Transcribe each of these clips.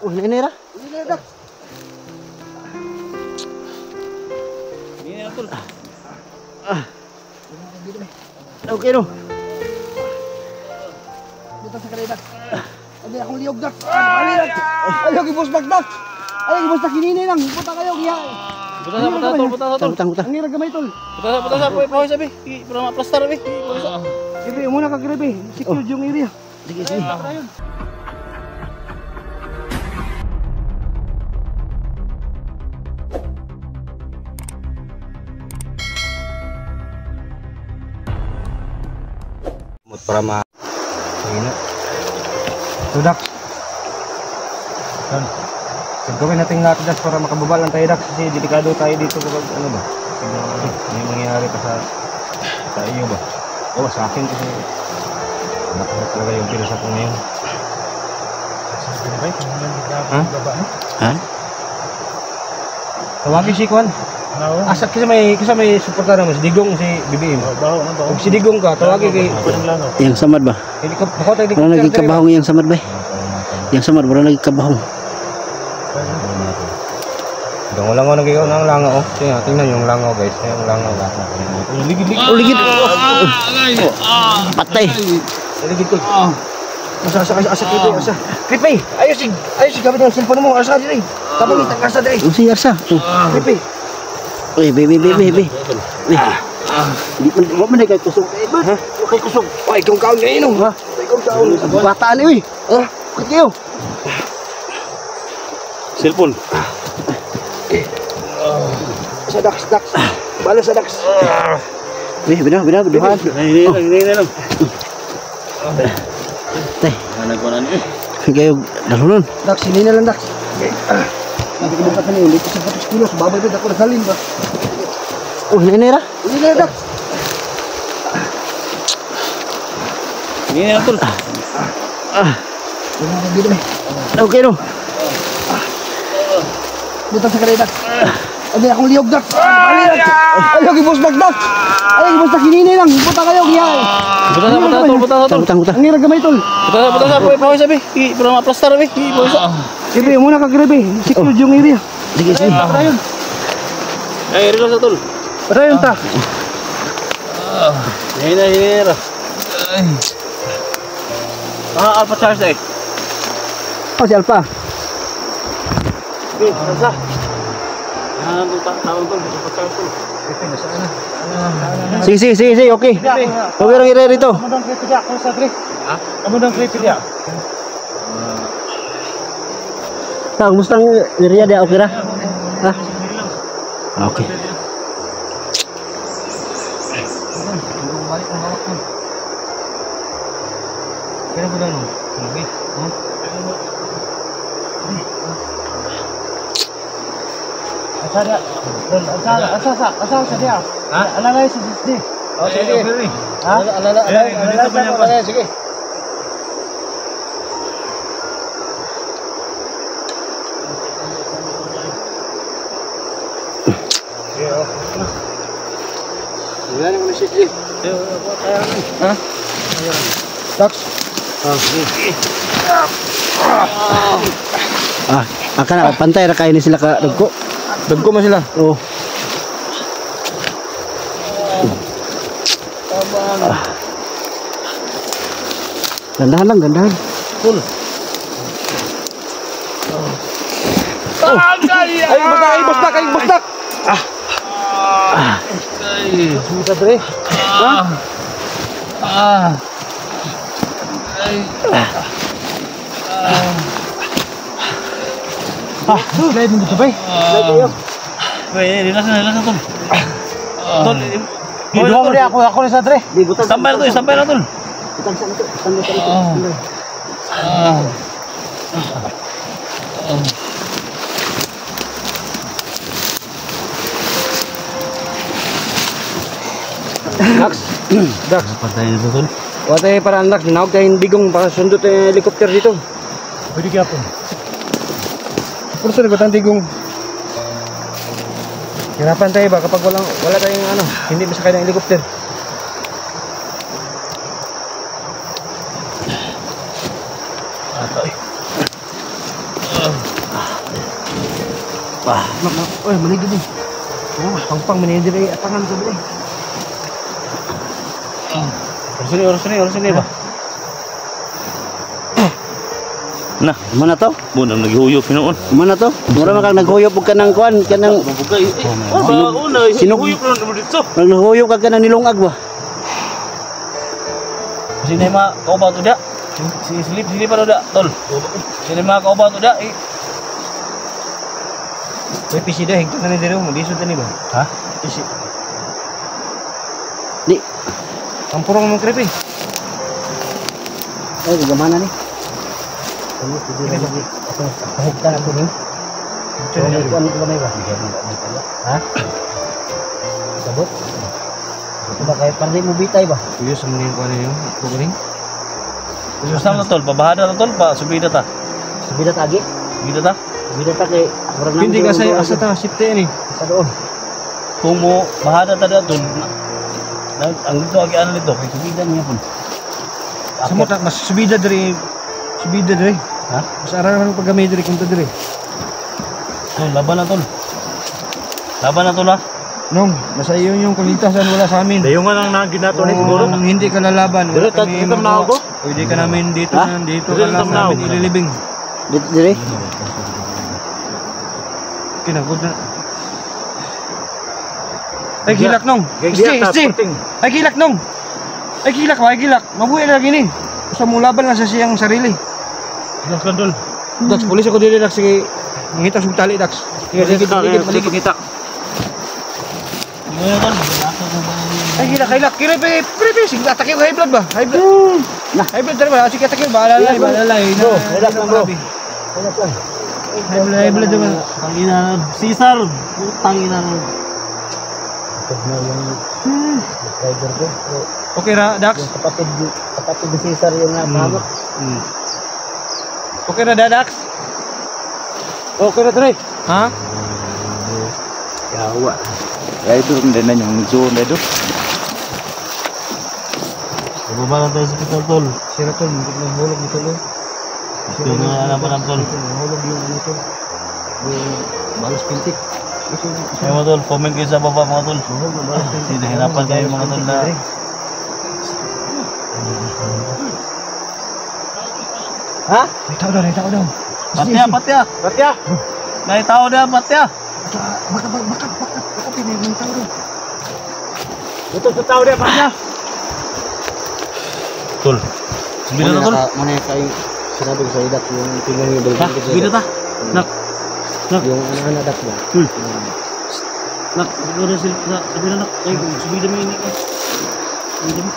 Oh, ini ra. Ini dak. Ini betul. Okay no. Dito sa kalay dak. Abi akong liyog dak. Bali dak. Ayaw gibos dak. Ayaw gibos dak hinini lang. Puta kayo giya. Butang. Ang ira gamay tol. Buta sa po sabi. Para ma-plaster bi. Grabe muna ka grabe. Secure yung area. Sige. Para mahina. Sudak. Dan gawin natin natin das para makababa lang tayo, Dax, kasi delikado tayo dito kapag ano ba? May mangyayari pa sa iyo ba? O sa akin kasi nakakot talaga yung pirasa ko ngayon. Ha? Tawagin si Kwan. Asa kasi may suporta naman si Digong, si BBM. Kung si Digong ka, tawagin kay Yang samad ba? Wala naging kabahong yang samad ba? Yang samad wala naging kabahong. Dong langaw naging ang langaw. Tingnan yung langaw, guys. Yung langaw. Ligid. Patay. Ligid ko. Asa kito, asa. Kripe, ayos gamit yung cellphone mo. Asa diri. Tapos itangasa diri. Si Arsa. Kripe. Oy, baby. Di man kay kusog. Ha? Okay kusog. Oy, kung kaon ngayon, ha? Kung kaon. Bataan ni, uy. Ha? Bakit kayo? Cellphone. Sa Dax. Bala sa Dax. Bina, duhan. Ini lang. Tay. Nagkunan ni. Kayo dalon. Dax, sini na lang Dax. Nanti kita buka ni, dito sa 4 kilos, babay ba ako nasalin ba? Oh, ini ra. Ini na Dax. Ini betul. Okay no. Dito sa kalay Dax. Abi akong liyog Dax. Bali dak. Ayaw gibos dak. Ayaw gibos dak hinini lang. Puta kayo giya. Buta. Butang. Ang ira gamay tol. Buta sa po sabi. Para ma-plaster bi. Grabe muna ka grabe. Secure yung area. Sige. Ay, relax tol. Padayon ta. Ini ra. Alpha charge eh. Oh, si Alpha. Okay, sa. Tawag tol, Alpha charge tol. Sige, okay. Okay lang ire dito. Kamu dong kritik ako sa dre. Ha? Kamu dong kritik ya. Tang mustang area dia okay ra? Ha? Okay. Kaya ko lang. Okay. Asa dia. Ha? Alalay si Disney. Oh, sige. Ha? Alalay. Sige. Wala nang message. Ha? Dax. Akan pantay ra kay ni sila ka dagko. Dagko man sila. Oh. Gandahan. Full. Ay, bastak. Sudah dre. Slide mo dito, bay. Slide kayo. Relax tol. Tol. Dito mo rin ako na sa dre. Sampai na tol. Butang sa ito. Dax. Patay na tol. Watay para anak dinawag tayong Digong para sundot yung helicopter dito. Pwede kaya po. Puro sa likod ang Digong. Hirapan tayo ba kapag wala tayong hindi masakay ng helicopter. Oy, maligid ni. Oh, pang manidiri atangan ko diri. Oras ni ba? Nah, Mana to? muna naghuyop pinoon. Mana to? Mura man kang naghuyop og kanang kuan, kanang Mabugay. Una, Sinug- huyop na dito. naghuyop ka kanang nilungag ba? Sini mah kau batu dak. Silip pada dak, tol. Sini mah kau batu dak. Uy, pisi dah, higto na ni diri mo. Lisod na ni ba? Hah? Pisi. Di, Kampurong mong creepy. ay gamana ni. Ano pwede na lagi. Ako kahugta na ko ni. Ano ko ba ba? Ha? Sabot. Ito ba kay pardi mo bitay ba? Tuyo sa mga kuan niyo. Ito ba rin? Susah na tol, pabahada na tol, pa subida ta. Subidat agi. Subida ta. Subidat ta kay murag Hindi ka sa asa ta safety ni. sa doon. Kung mo bahada ta tol. Ang dito agi ano nito, kay subida niya pun. Sa mo ta mas subida diri. Subida diri. Ha? Mas araw paggamay diri kunta diri. Tol, laban na tol. Laban na tol ha. Nong, nasa iyo yung kaligtasan wala sa amin. Dayungan ang naginato ni siguro. Kung hindi ka lalaban, wala Dito, kami dito na magawa. ako. Pwede ka namin dito Ha? na, dito Dito ka na lang ako. namin ililibing. Dire. Kinagod na. Ay, gilak nong. Isti. Ay, gilak nong. Ay, gilak ba? Ay, gilak. Mabuhay lagi ni. Sa mong laban lang sa siyang sarili. Dax kan tol. Dax, pulis ako dili, Dax. Sige, mangitas yung tali, Dax. Sige, maligid. kita. Ano tol? Ay, gilak. Kiripi. Sige, atake ko high blood ba? High blood. High blood ba? Sige, atake ko. Baalalay. Bro, relax lang, bro. High blood naman. Tangina, Caesar. Putang ina. Ito na yung driver ko. Okay na, Dax? Yung kapatid ni Cesar yung nakamot. Okay na, Dax? Okay na tol. Ha? Yawa. Ya itu kemudian yang zone itu. Bagaimana tayo sa hospital tol? Sira tol, mahulog dito lo. Yung alam tol. Mahulog yung ano tol. Yung balas pintik. Ay mga tol, comment kayo sa baba mga tol. Hinahirapan kayo mga tol na. Ha? May tao daw. Patya. Naitaw na, patya. Baka pinay ng tao daw. Ito sa tao na, patya. Tol. Subida na tol. Muna kayo sinabi ko sa idak yung tingnan yung Ha? Subida ta. Nak. Yung anak-anak dak mo. Nak. Subida sila. Subida nak. Ay, subida mo ini. Subida mo.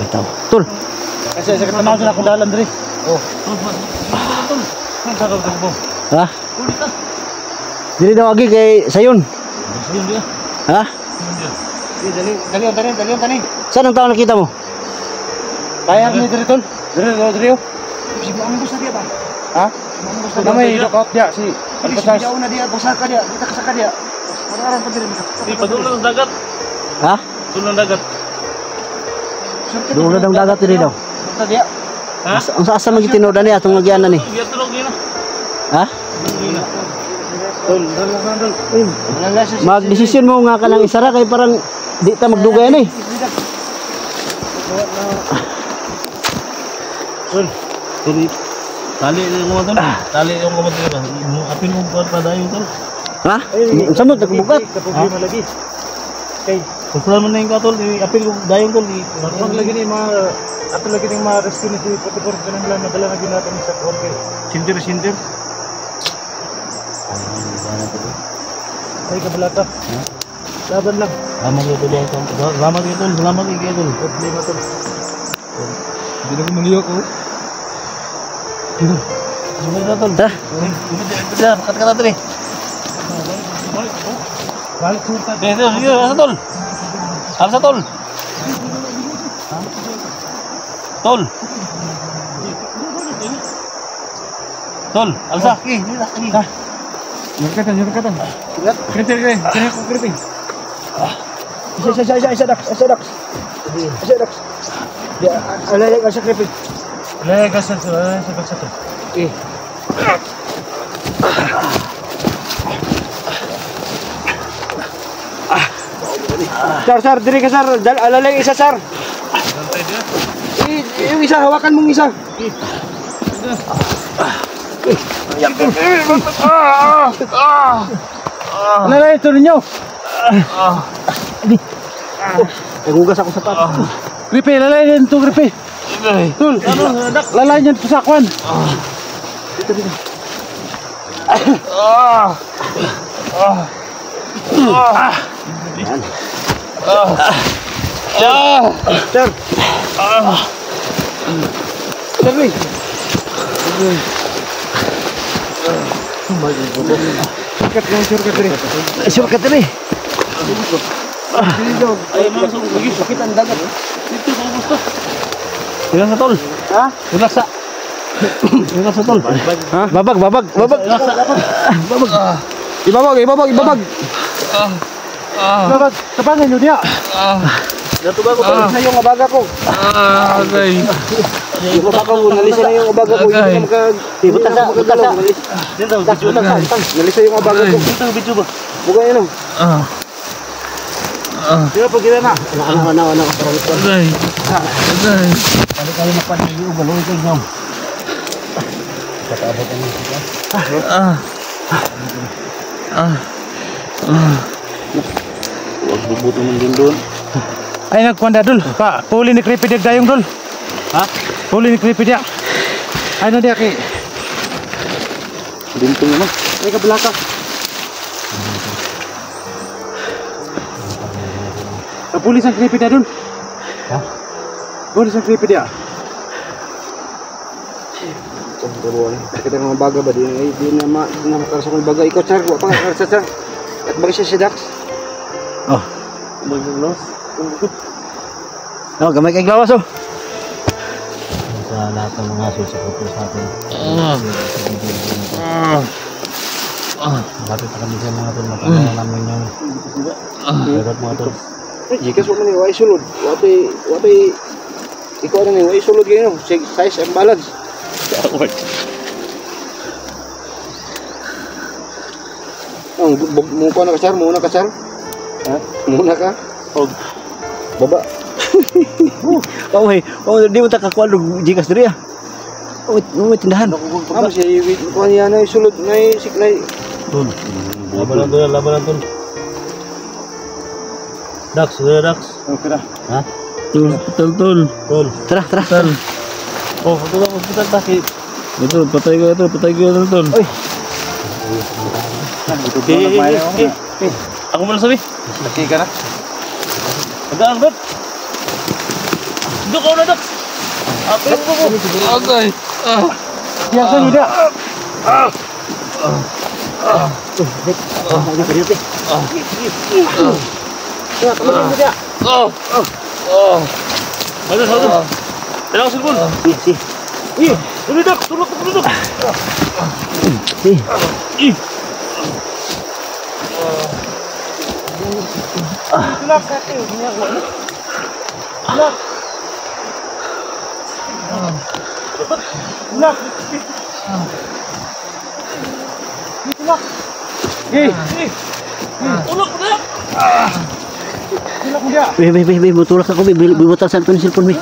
Ito. Tol. Kasi sa katanaw sila kung dalan diri. Oh. Tol. Ang sakal ka po. Ha? Ulit ka. Dili daw agi kay sayon. Ayun dia. Ha? Dali. Saan ang tao nakita mo? Kaya ni diri tol. Diri. Sige, ang gusto dia ba? Ha? Namay dokot dia si. Ano Sige, jauh na dia, pasaka dia. Kita kasaka dia. Orang-orang pa diri. Di padulang dagat. Ha? Dulang dagat. Doon na daw dagat diri daw. Kita dia. Ha? Ang sa asa magitinood ni atong lagyan na ni. Biar tulog gina. Ha? Tol. Magdesisyon mo nga kanang isara kay parang di ta magdugay ni. Tol. Tol. Tali yung mga tol. Tali yung mga tol. Apin mo pa dayo tol. Ha? Samot nagbukat. Problema lagi. Kay, kusulan mo na yung katol. Apin ko dayo tol. Ang lagi ni mga ato lagi ning mga rescue ni 44 kanang lang nadala na ginaton sa konke. Sinter. Ay kabalata. Laban lang. Salamat kayo tol. Salamat kayo tol. Salamat kayo tol. Problema tol. Hindi na ko maliyo ko. Sumunod na tol. Ha? Sumunod na. Makat ka na tol eh. Balik suta. Dito, sige. Asa tol? Alsa tol. Tol. Tol, alsa. Nyurkatan. Kritik. Kaya ko kritik. Isa Dax. Dia alay ka sa kritik. Alay ka sa to. Sir, diri ka sir. Alalay isa sir. Yung isa, hawakan mong isa. Alalay, ito ninyo. Nagugas ako sa papa. Gripe, lalay din ito, Gripe. Tul, lalay niyan sa sakwan. Dito. Sir. Sir. Shortcut ini. Ay, masuk lagi. Sakit ang dagat. Dito sa gusto. Ilang sa tol? Ha? Ilang sa? Ilang sa tol? Ha? Babag. Babag. Ibabag. Ibabag. Tapangan nyo niya. Natuba ko talis na yung abaga ko. Okay. Yung abaga ko, nalis na yung abaga ko. Hindi na Butasa. Dito, nalis na yung abaga ko. Dito, video ba? Buka yun o. Sino pag gila na? Anak. Parang ito. Okay. Kali kayo napanili o galoy kayo nyom. Kataabot ang mga Huwag bubuto mo din doon. Ay, nagkwanda dul. Puli ni Creepy Diag dayong dul. Ha? Puli ni Creepy Diag. Ay, na diya kay. Bintong naman. Ay, kabelaka. Pulis ang Creepy Diag dul. Ha? Pulis ang Creepy Diag. Kita ng baga ba din? Ay, di na makarasa kong baga. Ikaw, sir. Huwag pa makarasa, sir. At bagay siya si Dax. Oh. Maglos. Oh, gamay kay glawas, oh. Sa lahat ng mga susuporter sa atin. Lapit na kami sa mga tol. Mapagana namin yung dagat mga tol. Jikas mo man yung way sulod. Wapay, ikaw na yung way sulod ganyan. Size and balance. Muna ka, sir? Ha? Muna ka? Baba. Di mo takakuha ng jikas diri ah. May tindahan. Ano siya, kuha niya na yung sulod, na yung siklay. Tol. Laban lang tol. Dax. Okay na. Ha? Tol. Tara. Oh, ito lang hospital taki. Ito, patay ko tol. Oy. Ako muna sabi. Laki ka na? Agaan ba? Duk ako na, Duk. Okay po. Okay. Yang sa nida. Halo. Tenang silpun. Si. Duk. Duk. Si. Tulak sa akin. Tulak. Tulak na. Tulak mo dia. Butulak ako, bibutal sa ito ni silpon, be.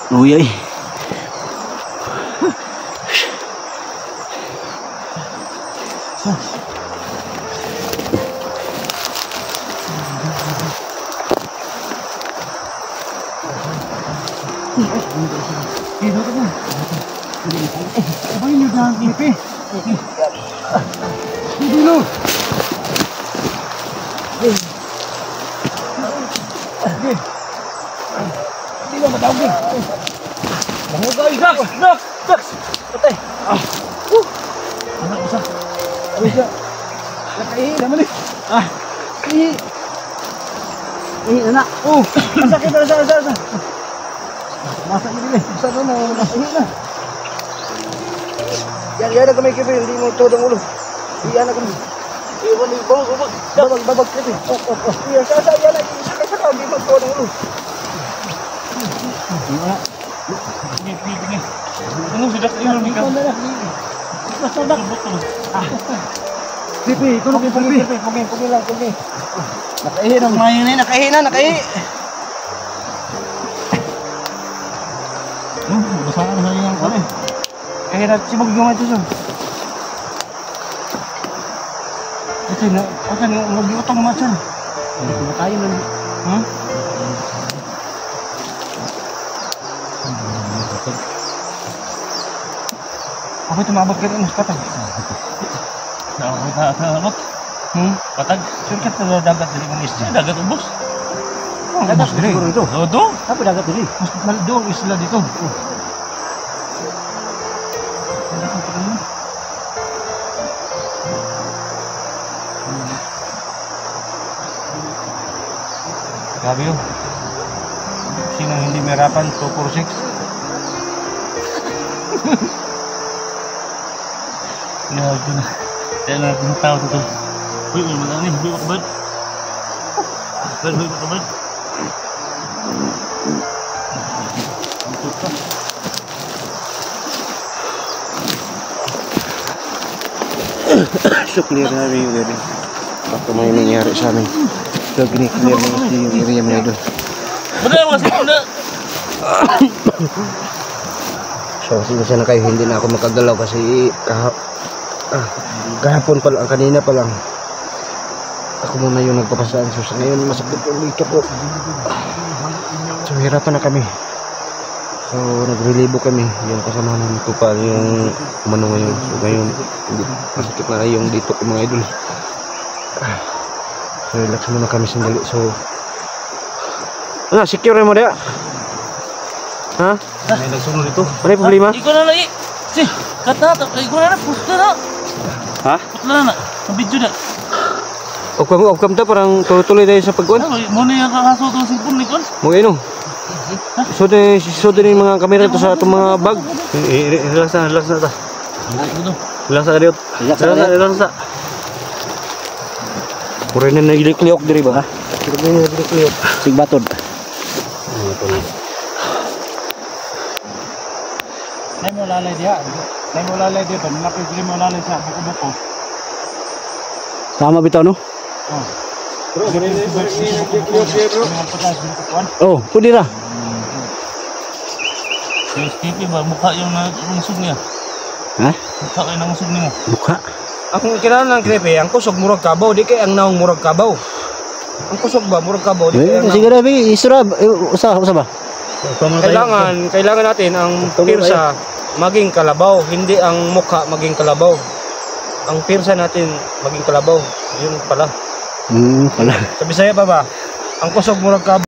Uyay. Abang niyo dah GP. Dulu. Sino ba tawag ni? Mahugay, Dax. Patay. Anak usah. Bisa. Nakai naman eh. Anak. Sakit asa. Masak ni ni. Masak na masak na. Yan ada kami kebel di mo todong ulo. Di anak kami. Iwan ni babag Kripe. Iya, saya lagi. Saka di magtuwa ng ulo. Sige. Ano sudah iyon ni ka? Basta dak. Kripe, tulog yung Kripe. Pugi lang. Nakaihi ng mayo na, nakaihi. Basahan sa iyang kami. Kaya na si magiging ito siya. Ito na, mag-iutang naman siya. Hindi tayo na. Ha? Ako ito maabot ka rin mas patag. Nakakot. Patag. Sure ka ito dagat dali ng isla. Dagat ubos. Dagat siguro ito. Dodo. Apa dagat dali? Mas maldo ang isla dito. Grabe yun. Sino hindi merapan? 246. Grabe na. Kaya na natin tao dito. Uy, wala ni. Uy, makabad. Makabad. So clear na rin yung area. Baka may nangyari sa amin. So clear na yung area mga idol. Bada. So sinusa na kayo, hindi na ako makagalaw kasi kahapon pa lang, kanina pa lang ako muna yung nagpapasaan. So sa ngayon masakit yung dito po. So hirapan na kami. So nagrelibo kami, yung kasama namin ko pa yung umano ngayon. So ngayon masakit na yung dito ko mga idol. So relax muna kami sandali. So ano, secure mo dia? Ha? May nagsunod ito. Ano yung problema? Ikaw na lagi. Si, kata. Ikaw na. Pusta na. Ha? Putla na. Mabidyo na. Okam ta parang tuloy tayo sa pagkuhan. Muna yung kakaso itong sipon ni Kon. Mga ino. So din mga kamera to sa itong mga bag. Relax na ta. Relax na diot. Relax na. Pura na nagilikliok diri ba? Pura na nagilikliok. Sigbatod. Nay mo lalay diha. Napay dili mo lalay sa buko-buko. Tama bitaw no? Oh. Oh, pwede ra. Si Stevie ba? Mukha yung nangusog niya. Ha? Mukha yung nangusog niya mo. Mukha. Ang kinahanglan ng Kripe, ang kusog murag kabaw, di kay ang naong murag kabaw. Ang kusog ba murag kabaw, di kay ang Sige ra bi, isura usa ba? kailangan natin ang pirsa maging kalabaw, hindi ang mukha maging kalabaw. Ang pirsa natin maging kalabaw. Yun pala. Pala. Sa Bisaya pa ba? Ang kusog murag kabaw.